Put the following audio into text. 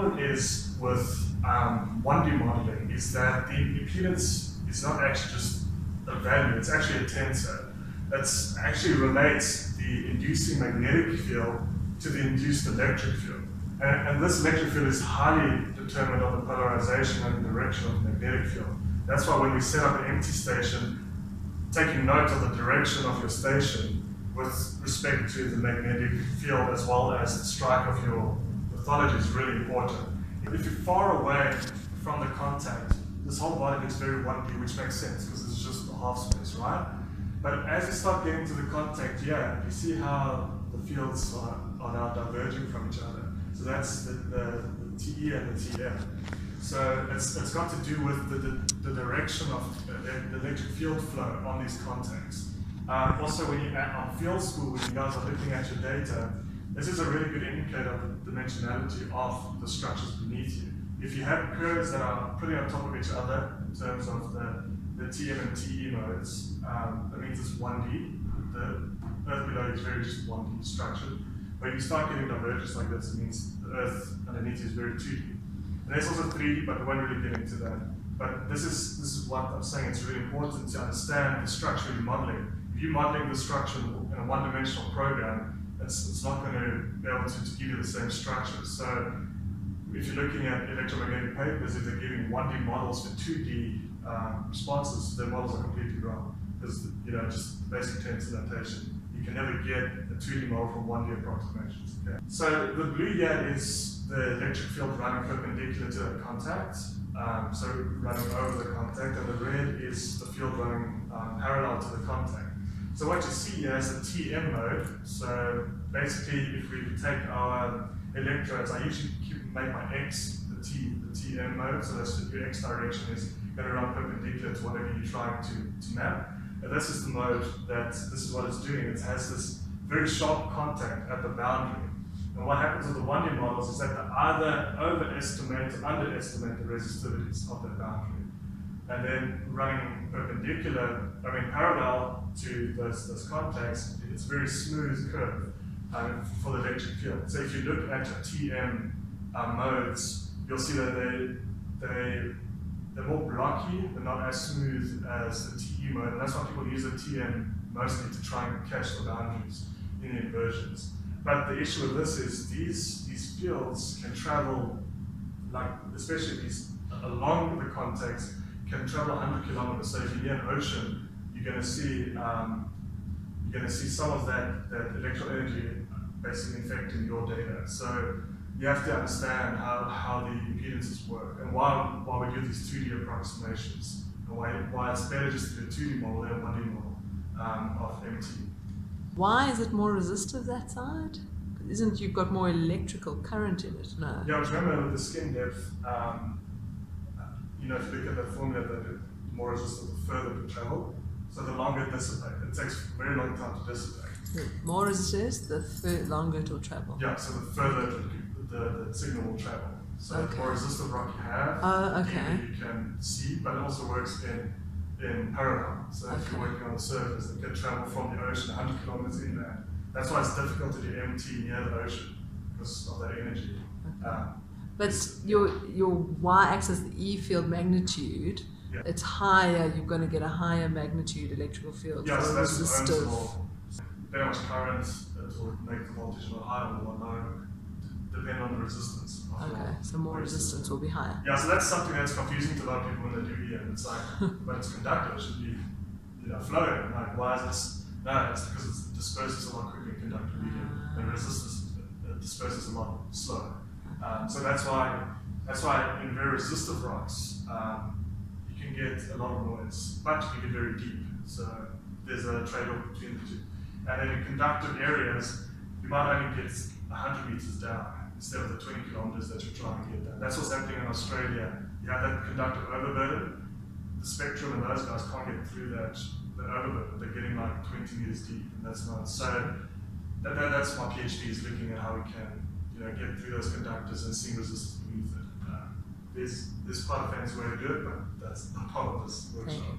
problem is with 1D modeling is that the impedance is not actually just a value, it's actually a tensor. It actually relates the inducing magnetic field to the induced electric field. And this electric field is highly determined on the polarization and the direction of the magnetic field. That's why when we set up an empty station, taking note of the direction of your station with respect to the magnetic field as well as the strike of your lithology is really important. If you're far away from the contact, this whole body looks very 1D, which makes sense because it's just a half space, right? But as you start getting to the contact, you see how the fields are now diverging from each other. So that's the TE and the TM. So it's got to do with the direction of the electric field flow on these contacts. Also, when you're on field school, when you guys are looking at your data, this is a really good indicator of the dimensionality of the structures beneath you. If you have curves that are pretty on top of each other in terms of the TM and TE modes, that means it's 1D. The Earth below is very just 1D structured. But if you start getting divergence like this, it means the Earth underneath you is very 2D. And there's also 3D, but we won't really get into that. But this is what I'm saying. It's really important to understand the structure you're modeling. If you're modeling the structure in a one-dimensional program, it's not going to be able to give you the same structure. So if you're looking at electromagnetic papers, if they're giving 1D models for 2D responses, their models are completely wrong. Because just basic tensor notation. You can never get a 2D model from 1D approximations. Okay. So the blue here is the electric field running perpendicular to the contact, so running over the contact, and the red is the field running parallel to the contact. So what you see here is the TM mode. So basically, if we take our electrodes, I usually make my X the TM mode, so that's your X direction is going to run perpendicular to whatever you're trying to map. And this is the mode this is what it's doing. It has this very sharp contact at the boundary. And what happens with the 1D models is that they either overestimate or underestimate the resistivities of that boundary. And then running parallel to those contacts, it's a very smooth curve for the electric field. So if you look at your TM modes, you'll see that they're more blocky, they're not as smooth as the TE mode, and that's why people use the TM mostly to try and catch the boundaries in the inversions. But the issue with this is these fields can travel, especially these along the contacts, can travel 100 kilometers. So if you're near an ocean, you're going to see some of that electrical energy basically infecting your data. So you have to understand how the impedances work and why we do these 2D approximations, and why it's better just to do a 2D model than a 1D model of MT. Why is it more resistive that side? Isn't you've got more electrical current in it? No. Yeah, remember with the skin depth, if you look at the formula, that the more resistive the further to travel, so the longer it dissipates. It takes a very long time to dissipate. The more resistive, the longer it will travel. Yeah, so the further the signal will travel. So the more resistive rock you have, you can see, but it also works in parallel. So if you're working on the surface, it can travel from the ocean 100 kilometers inland. That's why it's difficult to do MT near the ocean because of that energy. But your y-axis, the E field magnitude, it's higher. You're going to get a higher magnitude electrical field. Yeah, so that's resistive. Very much current, it will make the voltage a lot higher or lower, depending on the resistance. Okay, so more resistance will be higher. Yeah, so that's something that's confusing to a lot of people when they do EM. It's like, but it's conductive, it should be flowing. Like, why is this? No, it's because it disperses a lot quicker in conductive medium, and resistance disperses a lot slower. So that's why in very resistive rocks, you can get a lot of noise, but you can get very deep. So there's a trade-off between the two. And then in conductive areas, you might only get 100 meters down instead of the 20 kilometers that you're trying to get down. That's what's happening in Australia. You have that conductive overburden. The spectrum and those guys can't get through that overburden. They're getting like 20 meters deep, and that's not. So that's my PhD is looking at how we can get through those conductors and see resistance beneath it. There's quite a fancy way to do it, but that's not part of this workshop.